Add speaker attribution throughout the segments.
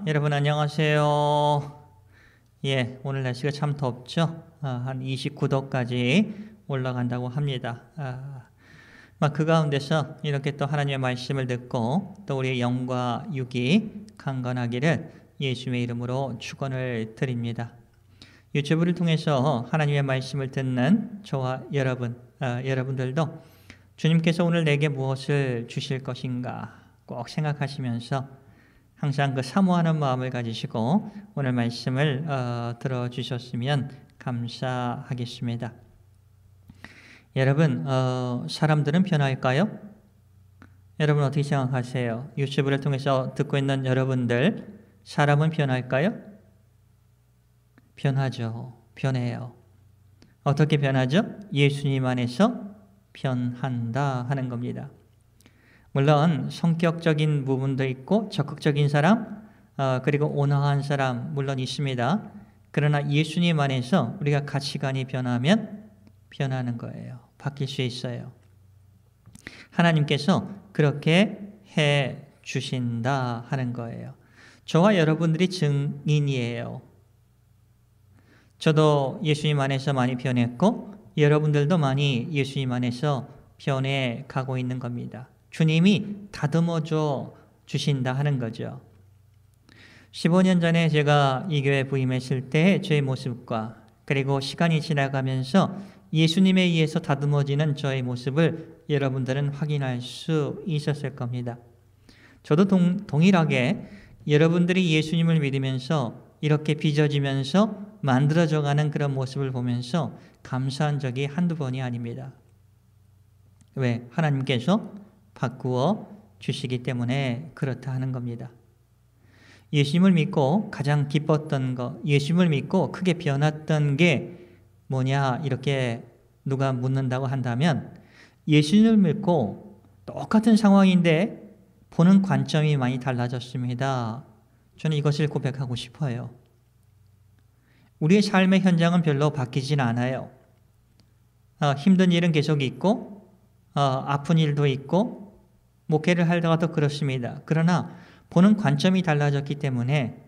Speaker 1: 여러분 안녕하세요. 오늘 날씨가 참 덥죠? 한 29도까지 올라간다고 합니다. 그 가운데서 이렇게 또 하나님의 말씀을 듣고 또 우리의 영과 육이 강건하기를 예수님의 이름으로 축원을 드립니다. 유튜브를 통해서 하나님의 말씀을 듣는 저와 여러분들도 주님께서 오늘 내게 무엇을 주실 것인가 꼭 생각하시면서 항상 그 사모하는 마음을 가지시고 오늘 말씀을 들어주셨으면 감사하겠습니다. 여러분, 사람들은 변할까요? 여러분 어떻게 생각하세요? 유튜브를 통해서 듣고 있는 여러분들, 사람은 변할까요? 변하죠. 변해요. 어떻게 변하죠? 예수님 안에서 변한다 하는 겁니다. 물론 성격적인 부분도 있고 적극적인 사람 그리고 온화한 사람 물론 있습니다. 그러나 예수님 안에서 우리가 가치관이 변하면 변하는 거예요. 바뀔 수 있어요. 하나님께서 그렇게 해 주신다 하는 거예요. 저와 여러분들이 증인이에요. 저도 예수님 안에서 많이 변했고 여러분들도 많이 예수님 안에서 변해 가고 있는 겁니다. 주님이 다듬어줘 주신다 하는 거죠. 15년 전에 제가 이 교회 부임했을 때 저의 모습과 그리고 시간이 지나가면서 예수님에 의해서 다듬어지는 저의 모습을 여러분들은 확인할 수 있었을 겁니다. 저도 동일하게 여러분들이 예수님을 믿으면서 이렇게 빚어지면서 만들어져가는 그런 모습을 보면서 감사한 적이 한두 번이 아닙니다. 왜? 하나님께서 바꾸어 주시기 때문에 그렇다 하는 겁니다. 예수님을 믿고 가장 기뻤던 것, 예수님을 믿고 크게 변했던 게 뭐냐 이렇게 누가 묻는다고 한다면 예수님을 믿고 똑같은 상황인데 보는 관점이 많이 달라졌습니다. 저는 이것을 고백하고 싶어요. 우리의 삶의 현장은 별로 바뀌진 않아요. 힘든 일은 계속 있고 아픈 일도 있고 목회를 하다가도 그렇습니다. 그러나 보는 관점이 달라졌기 때문에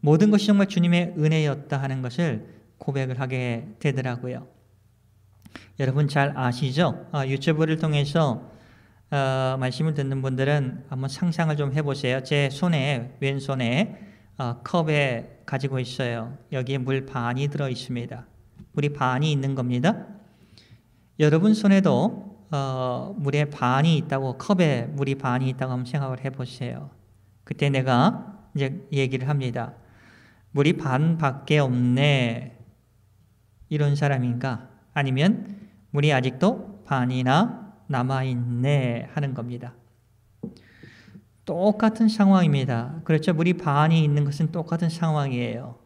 Speaker 1: 모든 것이 정말 주님의 은혜였다 하는 것을 고백을 하게 되더라고요. 여러분 잘 아시죠? 유튜브를 통해서 말씀을 듣는 분들은 한번 상상을 좀 해보세요. 제 손에 왼손에 컵에 가지고 있어요. 여기에 물 반이 들어 있습니다. 물이 반이 있는 겁니다. 여러분 손에도 물의 반이 있다고, 컵에 물이 반이 있다고 한번 생각을 해보세요. 그때 내가 이제 얘기를 합니다. 물이 반밖에 없네. 이런 사람인가? 아니면 물이 아직도 반이나 남아있네 하는 겁니다. 똑같은 상황입니다. 그렇죠? 물이 반이 있는 것은 똑같은 상황이에요.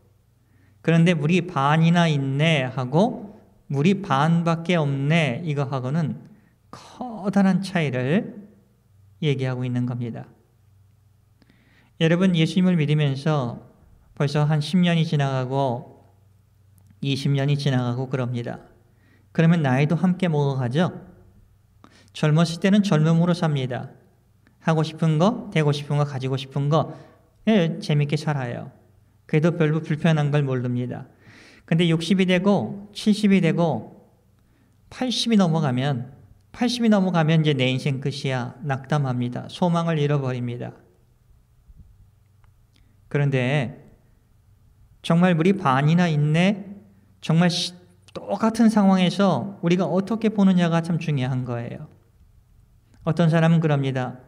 Speaker 1: 그런데 물이 반이나 있네 하고 물이 반밖에 없네 이거하고는 커다란 차이를 얘기하고 있는 겁니다. 여러분 예수님을 믿으면서 벌써 한 10년이 지나가고 20년이 지나가고 그럽니다. 그러면 나이도 함께 먹어가죠. 젊었을 때는 젊음으로 삽니다. 하고 싶은 거, 되고 싶은 거, 가지고 싶은 거 재밌게 살아요. 그래도 별로 불편한 걸 모릅니다. 근데 60이 되고 70이 되고 80이 넘어가면 이제 내 인생 끝이야. 낙담합니다. 소망을 잃어버립니다. 그런데 정말 물이 반이나 있네? 정말 똑같은 상황에서 우리가 어떻게 보느냐가 참 중요한 거예요. 어떤 사람은 그럽니다.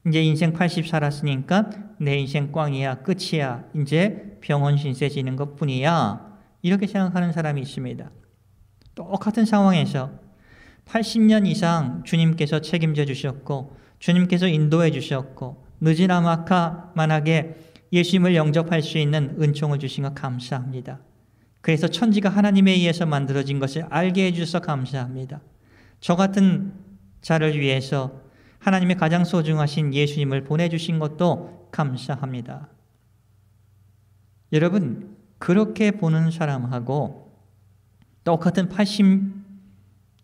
Speaker 1: 이제 인생 80 살았으니까 내 인생 꽝이야, 끝이야. 이제 병원 신세 지는 것뿐이야. 이렇게 생각하는 사람이 있습니다. 똑같은 상황에서 80년 이상 주님께서 책임져 주셨고 주님께서 인도해 주셨고 늦지나마카만하게 예수님을 영접할 수 있는 은총을 주신 것 감사합니다. 그래서 천지가 하나님에 의해서 만들어진 것을 알게 해주셔서 감사합니다. 저 같은 자를 위해서 하나님의 가장 소중하신 예수님을 보내주신 것도 감사합니다. 여러분 그렇게 보는 사람하고 똑같은 80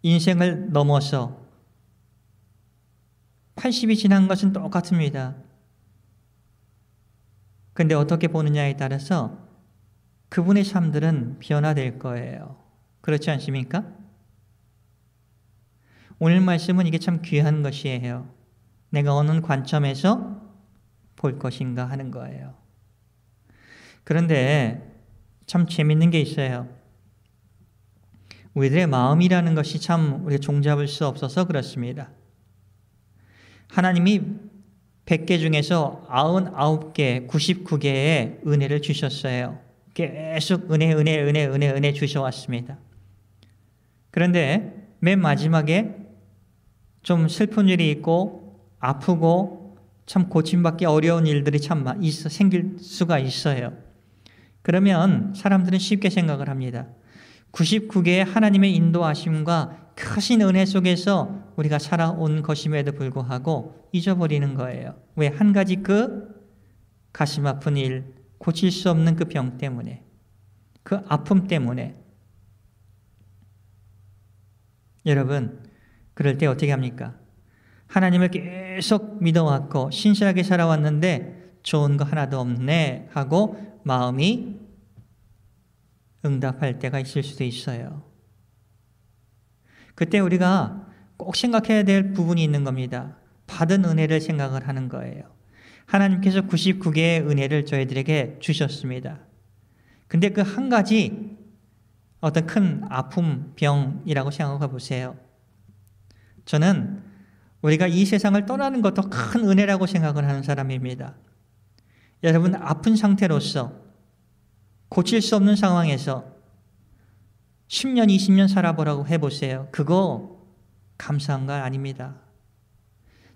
Speaker 1: 인생을 넘어서 80이 지난 것은 똑같습니다. 근데 어떻게 보느냐에 따라서 그분의 삶들은 변화될 거예요. 그렇지 않습니까? 오늘 말씀은 이게 참 귀한 것이에요. 내가 어느 관점에서 볼 것인가 하는 거예요. 그런데 참 재밌는 게 있어요. 우리들의 마음이라는 것이 참 우리가 종잡을 수 없어서 그렇습니다. 하나님이 100개 중에서 99개, 99개의 은혜를 주셨어요. 계속 은혜 주셔왔습니다. 그런데 맨 마지막에 좀 슬픈 일이 있고 아프고 참 고침받기 어려운 일들이 참 생길 수가 있어요. 그러면 사람들은 쉽게 생각을 합니다. 99개의 하나님의 인도하심과 크신 은혜 속에서 우리가 살아온 것임에도 불구하고 잊어버리는 거예요. 왜? 한 가지 그 가슴 아픈 일, 고칠 수 없는 그 병 때문에, 그 아픔 때문에. 여러분, 그럴 때 어떻게 합니까? 하나님을 계속 믿어왔고 신실하게 살아왔는데 좋은 거 하나도 없네 하고 마음이 응답할 때가 있을 수도 있어요. 그때 우리가 꼭 생각해야 될 부분이 있는 겁니다. 받은 은혜를 생각을 하는 거예요. 하나님께서 99개의 은혜를 저희들에게 주셨습니다. 근데 그 한 가지 어떤 큰 아픔, 병이라고 생각해 보세요. 저는 우리가 이 세상을 떠나는 것도 큰 은혜라고 생각을 하는 사람입니다. 여러분, 아픈 상태로서 고칠 수 없는 상황에서 10년, 20년 살아보라고 해보세요. 그거 감사한 거 아닙니다.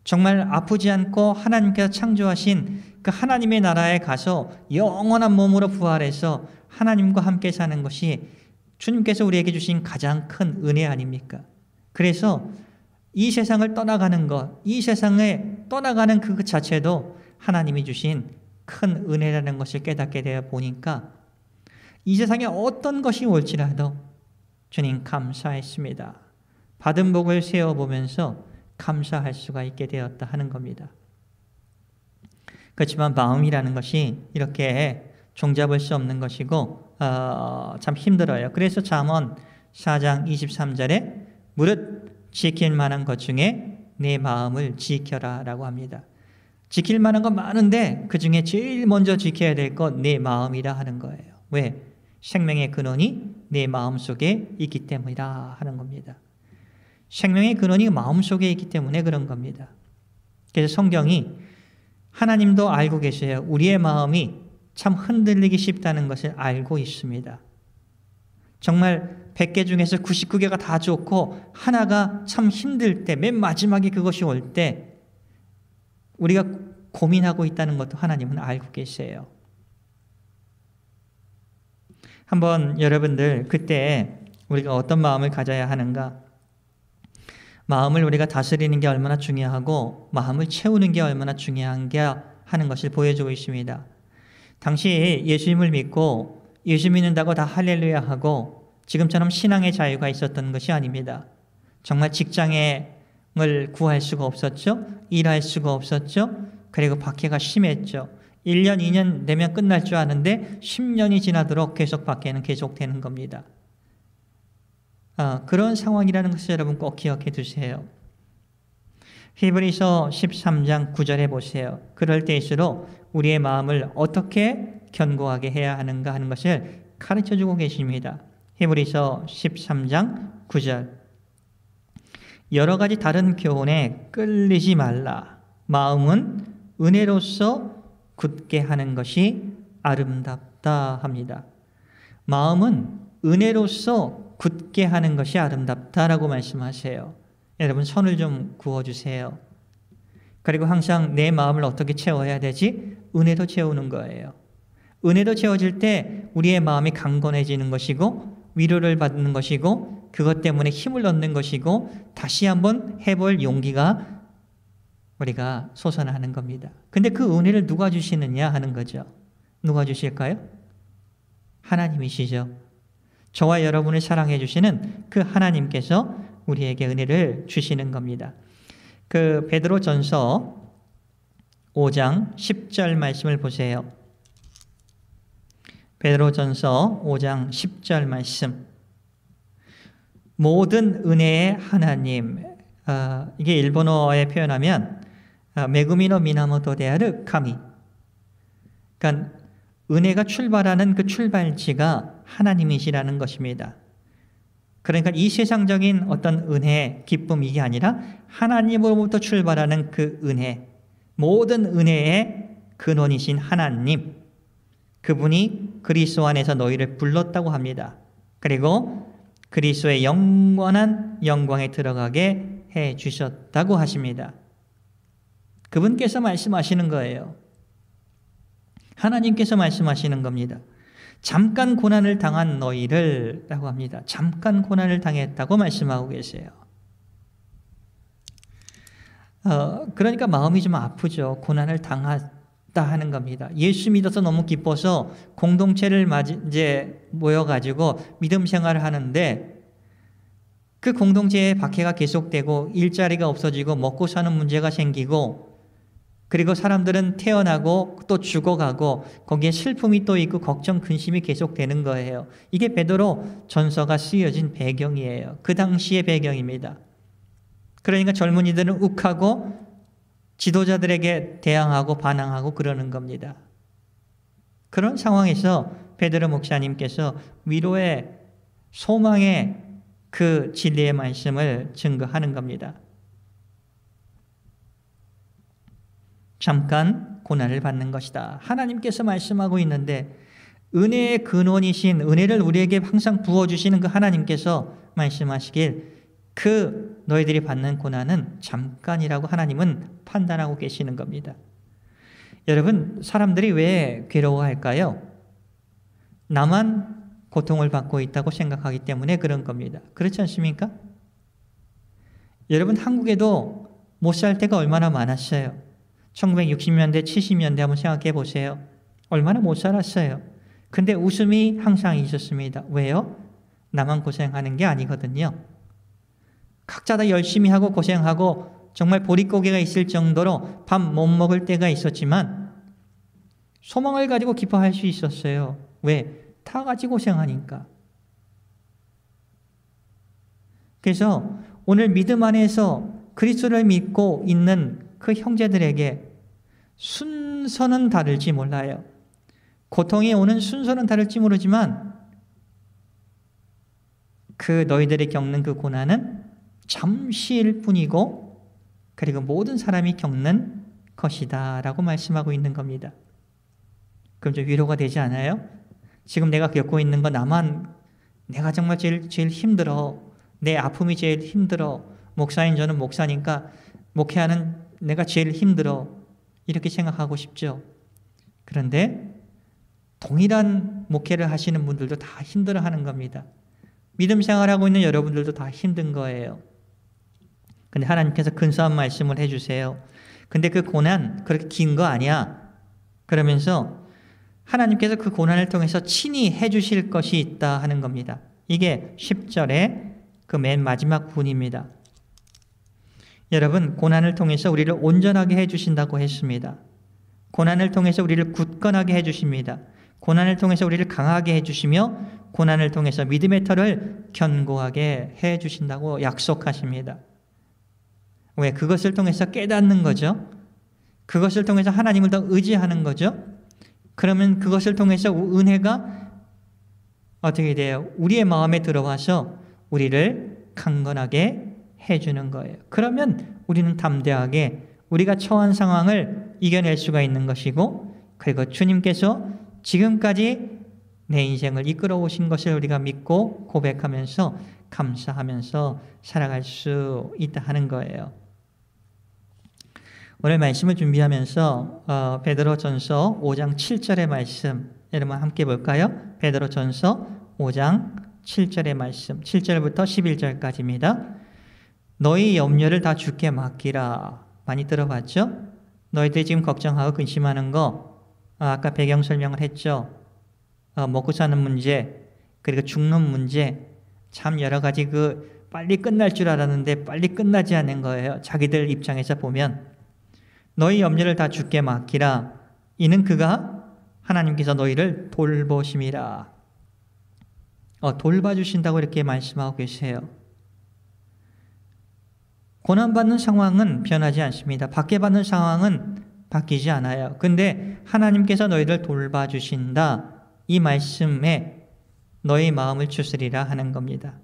Speaker 1: 정말 아프지 않고 하나님께서 창조하신 그 하나님의 나라에 가서 영원한 몸으로 부활해서 하나님과 함께 사는 것이 주님께서 우리에게 주신 가장 큰 은혜 아닙니까? 그래서 이 세상을 떠나가는 것, 이 세상에 떠나가는 그 자체도 하나님이 주신 큰 은혜라는 것을 깨닫게 되어 보니까 이 세상에 어떤 것이 올지라도 주님 감사했습니다. 받은 복을 세어보면서 감사할 수가 있게 되었다 하는 겁니다. 그렇지만 마음이라는 것이 이렇게 종잡을 수 없는 것이고 참 힘들어요. 그래서 잠언 4장 23절에 무릇 지킬 만한 것 중에 내 마음을 지켜라 라고 합니다. 지킬 만한 건 많은데 그 중에 제일 먼저 지켜야 될 것 내 마음이라 하는 거예요. 왜? 생명의 근원이 내 마음속에 있기 때문이라 하는 겁니다. 생명의 근원이 마음속에 있기 때문에 그런 겁니다. 그래서 성경이 하나님도 알고 계세요. 우리의 마음이 참 흔들리기 쉽다는 것을 알고 있습니다. 정말 100개 중에서 99개가 다 좋고 하나가 참 힘들 때, 맨 마지막에 그것이 올 때 우리가 고민하고 있다는 것도 하나님은 알고 계세요. 한번 여러분들 그때 우리가 어떤 마음을 가져야 하는가? 마음을 우리가 다스리는 게 얼마나 중요하고 마음을 채우는 게 얼마나 중요한가 하는 것을 보여주고 있습니다. 당시 예수님을 믿고 예수 믿는다고 다 할렐루야 하고 지금처럼 신앙의 자유가 있었던 것이 아닙니다. 정말 직장을 구할 수가 없었죠. 일할 수가 없었죠. 그리고 박해가 심했죠. 1년, 2년 되면 끝날 줄 아는데 10년이 지나도록 계속 박해는 계속되는 겁니다. 그런 상황이라는 것을 여러분 꼭 기억해 두세요. 히브리서 13장 9절에 보세요. 그럴 때일수록 우리의 마음을 어떻게 견고하게 해야 하는가 하는 것을 가르쳐주고 계십니다. 히브리서 13장 9절 여러 가지 다른 교훈에 끌리지 말라. 마음은 은혜로서 굳게 하는 것이 아름답다 합니다. 마음은 은혜로서 굳게 하는 것이 아름답다라고 말씀하세요. 여러분 선을 좀 그어주세요. 그리고 항상 내 마음을 어떻게 채워야 되지? 은혜로 채우는 거예요. 은혜로 채워질 때 우리의 마음이 강건해지는 것이고 위로를 받는 것이고 그것 때문에 힘을 얻는 것이고 다시 한번 해볼 용기가 우리가 솟아나는 겁니다. 근데 그 은혜를 누가 주시느냐 하는 거죠. 누가 주실까요? 하나님이시죠. 저와 여러분을 사랑해 주시는 그 하나님께서 우리에게 은혜를 주시는 겁니다. 그 베드로전서 5장 10절 말씀을 보세요. 베드로전서 5장 10절 말씀. 모든 은혜의 하나님. 이게 일본어에 표현하면 메구미노 미나모토 데아르 카미. 그러니까 은혜가 출발하는 그 출발지가 하나님이시라는 것입니다. 그러니까 이 세상적인 어떤 은혜, 기쁨 이게 아니라 하나님으로부터 출발하는 그 은혜, 모든 은혜의 근원이신 하나님, 그분이 그리스도 안에서 너희를 불렀다고 합니다. 그리고 그리스도의 영원한 영광에 들어가게 해 주셨다고 하십니다. 그분께서 말씀하시는 거예요. 하나님께서 말씀하시는 겁니다. 잠깐 고난을 당한 너희를 라고 합니다. 잠깐 고난을 당했다고 말씀하고 계세요. 그러니까 마음이 좀 아프죠. 고난을 당했다 하는 겁니다. 예수 믿어서 너무 기뻐서 공동체를 이제 모여가지고 믿음 생활을 하는데 그 공동체에 박해가 계속되고 일자리가 없어지고 먹고 사는 문제가 생기고 그리고 사람들은 태어나고 또 죽어가고 거기에 슬픔이 또 있고 걱정, 근심이 계속되는 거예요. 이게 베드로 전서가 쓰여진 배경이에요. 그 당시의 배경입니다. 그러니까 젊은이들은 욱하고 지도자들에게 대항하고 반항하고 그러는 겁니다. 그런 상황에서 베드로 목사님께서 위로의 소망의 그 진리의 말씀을 증거하는 겁니다. 잠깐 고난을 받는 것이다. 하나님께서 말씀하고 있는데 은혜의 근원이신 은혜를 우리에게 항상 부어주시는 그 하나님께서 말씀하시길 그 너희들이 받는 고난은 잠깐이라고 하나님은 판단하고 계시는 겁니다. 여러분, 사람들이 왜 괴로워할까요? 나만 고통을 받고 있다고 생각하기 때문에 그런 겁니다. 그렇지 않습니까? 여러분, 한국에도 못 살 때가 얼마나 많았어요. 1960년대, 70년대 한번 생각해 보세요. 얼마나 못 살았어요. 근데 웃음이 항상 있었습니다. 왜요? 나만 고생하는 게 아니거든요. 각자 다 열심히 하고 고생하고 정말 보릿고개가 있을 정도로 밥 못 먹을 때가 있었지만 소망을 가지고 기뻐할 수 있었어요. 왜? 다 같이 고생하니까. 그래서 오늘 믿음 안에서 그리스도를 믿고 있는 그 형제들에게 순서는 다를지 몰라요. 고통이 오는 순서는 다를지 모르지만 그 너희들이 겪는 그 고난은 잠시일 뿐이고 그리고 모든 사람이 겪는 것이다 라고 말씀하고 있는 겁니다. 그럼 좀 위로가 되지 않아요? 지금 내가 겪고 있는 거 내가 정말 제일 힘들어. 내 아픔이 제일 힘들어. 목사인 저는 목사니까 목회하는 내가 제일 힘들어. 이렇게 생각하고 싶죠. 그런데 동일한 목회를 하시는 분들도 다 힘들어하는 겁니다. 믿음 생활하고 있는 여러분들도 다 힘든 거예요. 근데 하나님께서 근사한 말씀을 해주세요. 근데 그 고난 그렇게 긴 거 아니야. 그러면서 하나님께서 그 고난을 통해서 친히 해주실 것이 있다 하는 겁니다. 이게 10절의 그 맨 마지막 부분입니다. 여러분, 고난을 통해서 우리를 온전하게 해주신다고 했습니다. 고난을 통해서 우리를 굳건하게 해주십니다. 고난을 통해서 우리를 강하게 해주시며 고난을 통해서 믿음의 털을 견고하게 해주신다고 약속하십니다. 왜? 그것을 통해서 깨닫는 거죠. 그것을 통해서 하나님을 더 의지하는 거죠. 그러면 그것을 통해서 은혜가 어떻게 돼요? 우리의 마음에 들어와서 우리를 강건하게 해주는 거예요. 그러면 우리는 담대하게 우리가 처한 상황을 이겨낼 수가 있는 것이고 그리고 주님께서 지금까지 내 인생을 이끌어 오신 것을 우리가 믿고 고백하면서 감사하면서 살아갈 수 있다 하는 거예요. 오늘 말씀을 준비하면서 베드로전서 5장 7절의 말씀 여러분 함께 볼까요? 베드로전서 5장 7절의 말씀 7절부터 11절까지입니다. 너희 염려를 다 주께 맡기라. 많이 들어봤죠? 너희들이 지금 걱정하고 근심하는 거 아까 배경 설명을 했죠. 먹고 사는 문제 그리고 죽는 문제 참 여러 가지 빨리 끝날 줄 알았는데 빨리 끝나지 않는 거예요. 자기들 입장에서 보면 너희 염려를 다 주께 맡기라. 이는 그가 하나님께서 너희를 돌보심이라. 돌봐주신다고 이렇게 말씀하고 계세요. 고난받는 상황은 변하지 않습니다. 박해받는 상황은 바뀌지 않아요. 근데 하나님께서 너희를 돌봐주신다. 이 말씀에 너희 마음을 추스리라 하는 겁니다.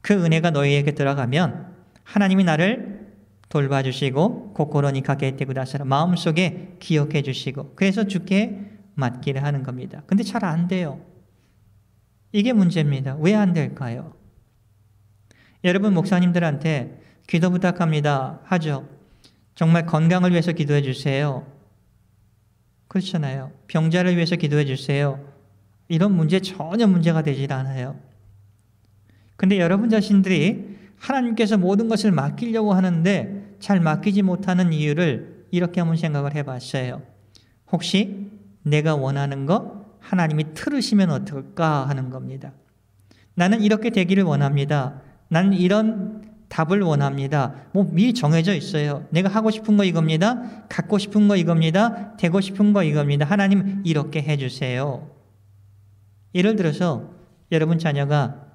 Speaker 1: 그 은혜가 너희에게 들어가면 하나님이 나를 돌봐주시고 고코로니 가게테 구다사라 마음속에 기억해 주시고 그래서 주께 맡기를 하는 겁니다. 근데 잘 안 돼요. 이게 문제입니다. 왜 안 될까요? 여러분 목사님들한테 기도 부탁합니다 하죠. 정말 건강을 위해서 기도해 주세요. 그렇잖아요. 병자를 위해서 기도해 주세요. 이런 문제 전혀 문제가 되질 않아요. 근데 여러분 자신들이 하나님께서 모든 것을 맡기려고 하는데 잘 맡기지 못하는 이유를 이렇게 한번 생각을 해봤어요. 혹시 내가 원하는 거 하나님이 틀으시면 어떨까 하는 겁니다. 나는 이렇게 되기를 원합니다. 나는 이런 답을 원합니다. 미리 정해져 있어요. 내가 하고 싶은 거 이겁니다. 갖고 싶은 거 이겁니다. 되고 싶은 거 이겁니다. 하나님 이렇게 해주세요. 예를 들어서 여러분 자녀가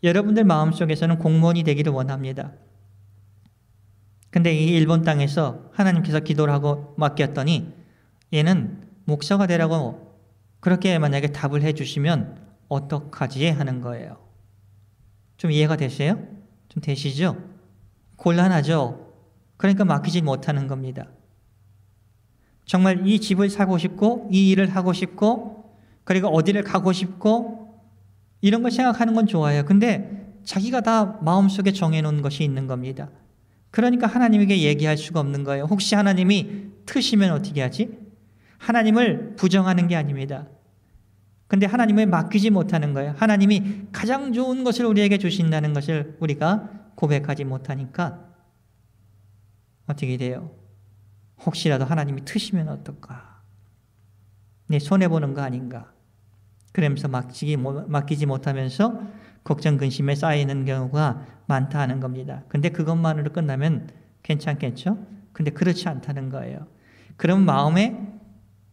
Speaker 1: 여러분들 마음속에서는 공무원이 되기를 원합니다. 근데 이 일본 땅에서 하나님께서 기도를 하고 맡겼더니 얘는 목사가 되라고 그렇게 만약에 답을 해주시면 어떡하지 하는 거예요. 좀 이해가 되세요? 좀 되시죠? 곤란하죠? 그러니까 맡기지 못하는 겁니다. 정말 이 집을 사고 싶고 이 일을 하고 싶고 그리고 어디를 가고 싶고 이런 걸 생각하는 건 좋아요. 근데 자기가 다 마음속에 정해놓은 것이 있는 겁니다. 그러니까 하나님에게 얘기할 수가 없는 거예요. 혹시 하나님이 트시면 어떻게 하지? 하나님을 부정하는 게 아닙니다. 근데 하나님을 맡기지 못하는 거예요. 하나님이 가장 좋은 것을 우리에게 주신다는 것을 우리가 고백하지 못하니까 어떻게 돼요? 혹시라도 하나님이 트시면 어떨까? 내 손해보는 거 아닌가? 그러면서 맡기지 못하면서 걱정, 근심에 쌓이는 경우가 많다 하는 겁니다. 근데 그것만으로 끝나면 괜찮겠죠? 근데 그렇지 않다는 거예요. 그럼 마음에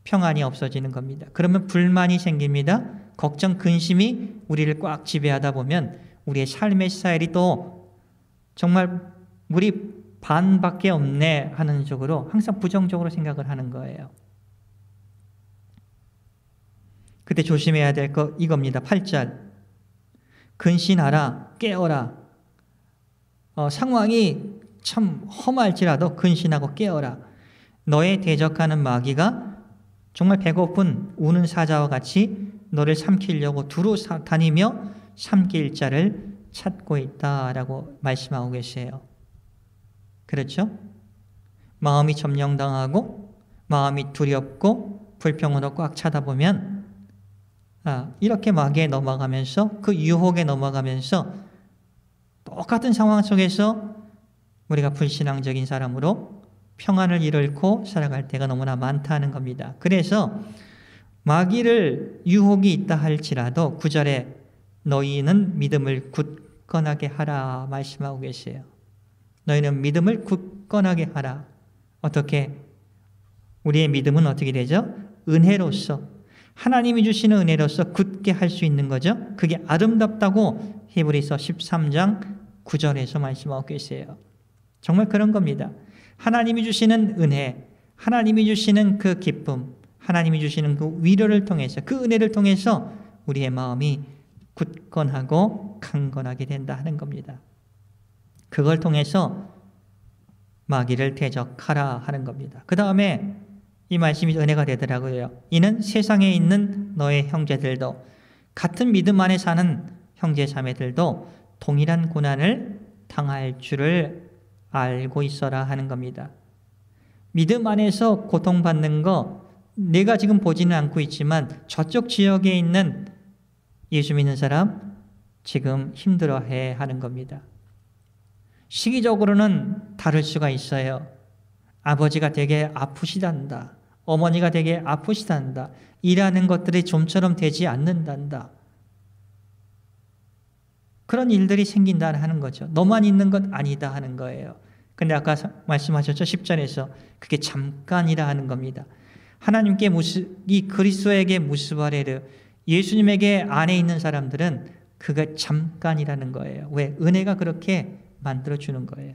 Speaker 1: 평안이 없어지는 겁니다. 그러면 불만이 생깁니다. 걱정, 근심이 우리를 꽉 지배하다 보면 우리의 삶의 스타일이 또 정말 우리 반밖에 없네 하는 쪽으로 항상 부정적으로 생각을 하는 거예요. 그때 조심해야 될 거 이겁니다. 8절. 근신하라, 깨어라. 상황이 참 험할지라도 근신하고 깨어라. 너의 대적하는 마귀가 정말 배고픈 우는 사자와 같이 너를 삼키려고 두루 다니며 삼킬 자를 찾고 있다라고 말씀하고 계세요. 그렇죠? 마음이 점령당하고 마음이 두렵고 불평으로 꽉 차다 보면 이렇게 마귀에 넘어가면서 그 유혹에 넘어가면서 똑같은 상황 속에서 우리가 불신앙적인 사람으로 평안을 잃고 살아갈 때가 너무나 많다는 겁니다. 그래서 마귀를 유혹이 있다 할지라도 9절에 너희는 믿음을 굳건하게 하라 말씀하고 계세요. 너희는 믿음을 굳건하게 하라. 어떻게? 우리의 믿음은 어떻게 되죠? 은혜로서 하나님이 주시는 은혜로서 굳게 할 수 있는 거죠. 그게 아름답다고 히브리서 13장 9절에서 말씀하고 계세요. 정말 그런 겁니다. 하나님이 주시는 은혜, 하나님이 주시는 그 기쁨, 하나님이 주시는 그 위로를 통해서 그 은혜를 통해서 우리의 마음이 굳건하고 강건하게 된다 하는 겁니다. 그걸 통해서 마귀를 대적하라 하는 겁니다. 그 다음에 이 말씀이 은혜가 되더라고요. 이는 세상에 있는 너의 형제들도 같은 믿음 안에 사는 형제 자매들도 동일한 고난을 당할 줄을 알고 있어라 하는 겁니다. 믿음 안에서 고통받는 거 내가 지금 보지는 않고 있지만 저쪽 지역에 있는 예수 믿는 사람 지금 힘들어해 하는 겁니다. 시기적으로는 다를 수가 있어요. 아버지가 되게 아프시단다. 어머니가 되게 아프시단다. 일하는 것들이 좀처럼 되지 않는단다. 그런 일들이 생긴다 하는 거죠. 너만 있는 것 아니다 하는 거예요. 근데 아까 말씀하셨죠? 10절에서 그게 잠깐이라 하는 겁니다. 하나님께 이 그리스도에게 무스바레르, 예수님에게 안에 있는 사람들은 그가 잠깐이라는 거예요. 왜? 은혜가 그렇게 만들어주는 거예요.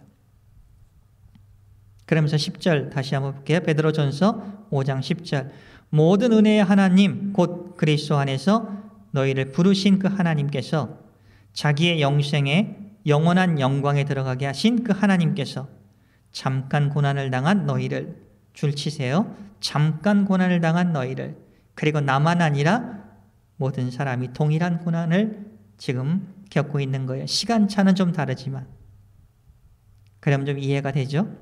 Speaker 1: 그러면서 10절 다시 한번 볼게요. 베드로전서 5장 10절. 모든 은혜의 하나님 곧 그리스도 안에서 너희를 부르신 그 하나님께서 자기의 영생에 영원한 영광에 들어가게 하신 그 하나님께서 잠깐 고난을 당한 너희를, 줄 치세요. 잠깐 고난을 당한 너희를, 그리고 나만 아니라 모든 사람이 동일한 고난을 지금 겪고 있는 거예요. 시간차는 좀 다르지만. 그럼 좀 이해가 되죠?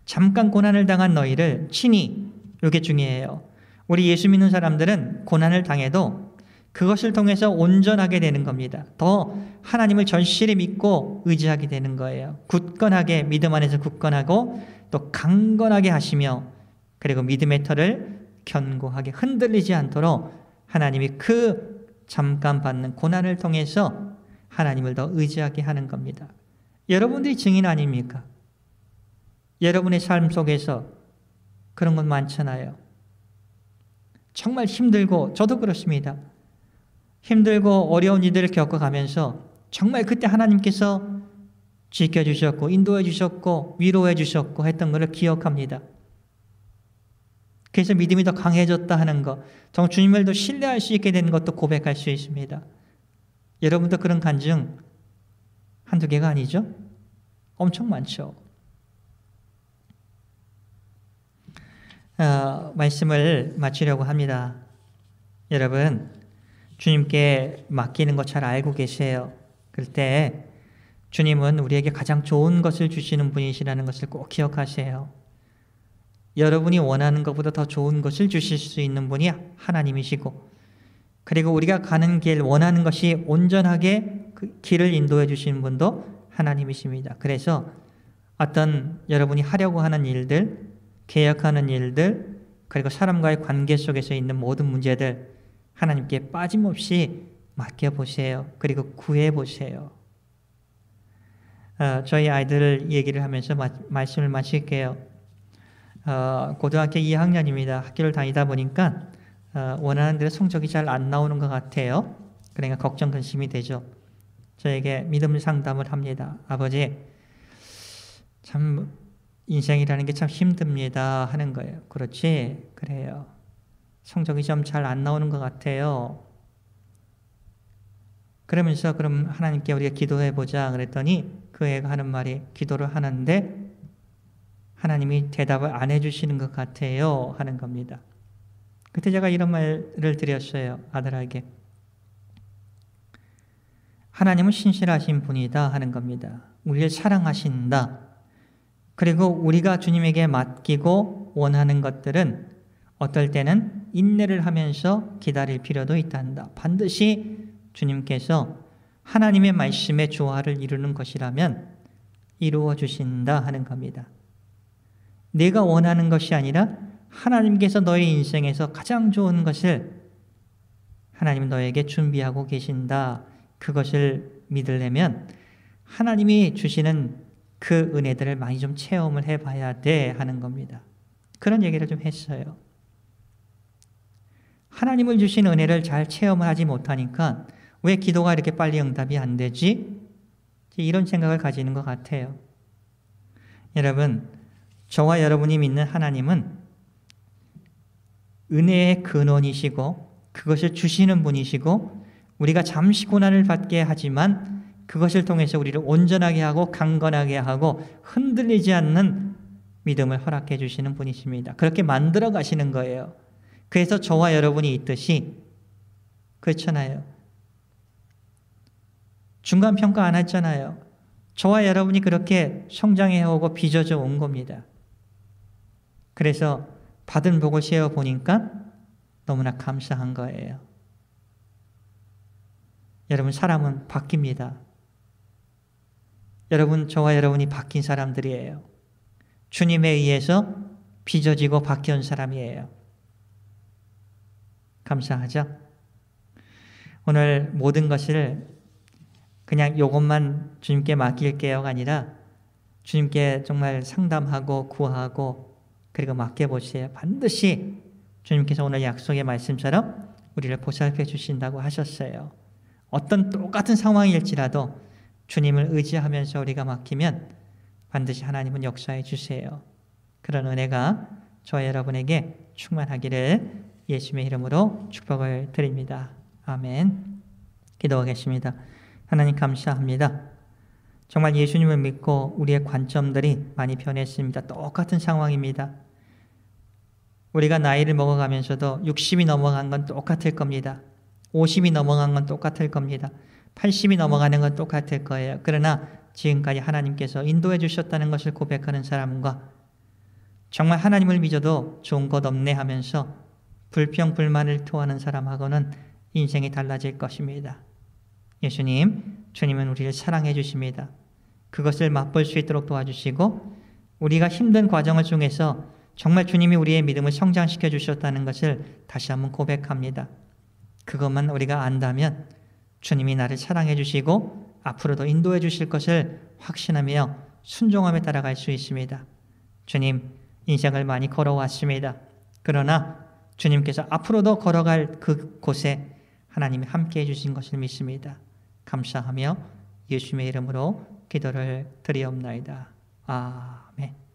Speaker 1: 잠깐 고난을 당한 너희를 친히, 이게 중요해요. 우리 예수 믿는 사람들은 고난을 당해도 그것을 통해서 온전하게 되는 겁니다. 더 하나님을 절실히 믿고 의지하게 되는 거예요. 굳건하게, 믿음 안에서 굳건하고 또 강건하게 하시며, 그리고 믿음의 털을 견고하게 흔들리지 않도록 하나님이 그 잠깐 받는 고난을 통해서 하나님을 더 의지하게 하는 겁니다. 여러분들이 증인 아닙니까? 여러분의 삶 속에서 그런 건 많잖아요. 정말 힘들고, 저도 그렇습니다. 힘들고 어려운 일들을 겪어가면서 정말 그때 하나님께서 지켜주셨고 인도해 주셨고 위로해 주셨고 했던 것을 기억합니다. 그래서 믿음이 더 강해졌다 하는 것, 정말 주님을 더 신뢰할 수 있게 되는 것도 고백할 수 있습니다. 여러분도 그런 간증 한두 개가 아니죠? 엄청 많죠. 말씀을 마치려고 합니다. 여러분, 주님께 맡기는 거 잘 알고 계세요. 그럴 때 주님은 우리에게 가장 좋은 것을 주시는 분이시라는 것을 꼭 기억하세요. 여러분이 원하는 것보다 더 좋은 것을 주실 수 있는 분이 하나님이시고, 그리고 우리가 가는 길, 원하는 것이 온전하게 그 길을 인도해 주시는 분도 하나님이십니다. 그래서 어떤 여러분이 하려고 하는 일들, 계약하는 일들, 그리고 사람과의 관계 속에서 있는 모든 문제들 하나님께 빠짐없이 맡겨보세요. 그리고 구해보세요. 저희 아이들 얘기를 하면서 말씀을 마칠게요. 고등학교 2학년입니다. 학교를 다니다 보니까 원하는 대로 성적이 잘 안 나오는 것 같아요. 그러니까 걱정, 근심이 되죠. 저에게 믿음 상담을 합니다. 아버지, 참 인생이라는 게 참 힘듭니다 하는 거예요. 그렇지? 그래요. 성적이 좀 잘 안 나오는 것 같아요. 그러면서 그럼 하나님께 우리가 기도해보자 그랬더니 그 애가 하는 말이, 기도를 하는데 하나님이 대답을 안 해주시는 것 같아요 하는 겁니다. 그때 제가 이런 말을 드렸어요. 아들에게. 하나님은 신실하신 분이다 하는 겁니다. 우리를 사랑하신다. 그리고 우리가 주님에게 맡기고 원하는 것들은 어떨 때는 인내를 하면서 기다릴 필요도 있단다. 반드시 주님께서 하나님의 말씀의 조화를 이루는 것이라면 이루어 주신다 하는 겁니다. 내가 원하는 것이 아니라 하나님께서 너의 인생에서 가장 좋은 것을 하나님 너에게 준비하고 계신다. 그것을 믿으려면 하나님이 주시는 그 은혜들을 많이 좀 체험을 해봐야 돼 하는 겁니다. 그런 얘기를 좀 했어요. 하나님을 주신 은혜를 잘 체험을 하지 못하니까 왜 기도가 이렇게 빨리 응답이 안 되지? 이런 생각을 가지는 것 같아요. 여러분, 저와 여러분이 믿는 하나님은 은혜의 근원이시고 그것을 주시는 분이시고, 우리가 잠시 고난을 받게 하지만 그것을 통해서 우리를 온전하게 하고 강건하게 하고 흔들리지 않는 믿음을 허락해 주시는 분이십니다. 그렇게 만들어 가시는 거예요. 그래서 저와 여러분이 있듯이, 그렇잖아요. 중간평가 안 했잖아요. 저와 여러분이 그렇게 성장해 오고 빚어져 온 겁니다. 그래서 받은 복을 세어보니까 너무나 감사한 거예요. 여러분, 사람은 바뀝니다. 여러분, 저와 여러분이 바뀐 사람들이에요. 주님에 의해서 빚어지고 바뀌어온 사람이에요. 감사하죠? 오늘 모든 것을 그냥 이것만 주님께 맡길게요가 아니라 주님께 정말 상담하고 구하고 그리고 맡겨보세요. 반드시 주님께서 오늘 약속의 말씀처럼 우리를 보살펴 주신다고 하셨어요. 어떤 똑같은 상황일지라도 주님을 의지하면서 우리가 맡기면 반드시 하나님은 역사해 주세요. 그런 은혜가 저와 여러분에게 충만하기를 예수님의 이름으로 축복을 드립니다. 아멘. 기도하겠습니다. 하나님 감사합니다. 정말 예수님을 믿고 우리의 관점들이 많이 변했습니다. 똑같은 상황입니다. 우리가 나이를 먹어가면서도 60이 넘어간 건 똑같을 겁니다. 50이 넘어간 건 똑같을 겁니다. 80이 넘어가는 건 똑같을 거예요. 그러나 지금까지 하나님께서 인도해 주셨다는 것을 고백하는 사람과 정말 하나님을 믿어도 좋은 것 없네 하면서 불평불만을 토하는 사람하고는 인생이 달라질 것입니다. 예수님, 주님은 우리를 사랑해 주십니다. 그것을 맛볼 수 있도록 도와주시고 우리가 힘든 과정을 통해서 정말 주님이 우리의 믿음을 성장시켜 주셨다는 것을 다시 한번 고백합니다. 그것만 우리가 안다면 주님이 나를 사랑해 주시고 앞으로도 인도해 주실 것을 확신하며 순종하며 따라갈 수 있습니다. 주님, 인생을 많이 걸어왔습니다. 그러나 주님께서 앞으로도 걸어갈 그곳에 하나님이 함께해 주신 것을 믿습니다. 감사하며 예수님의 이름으로 기도를 드리옵나이다. 아멘.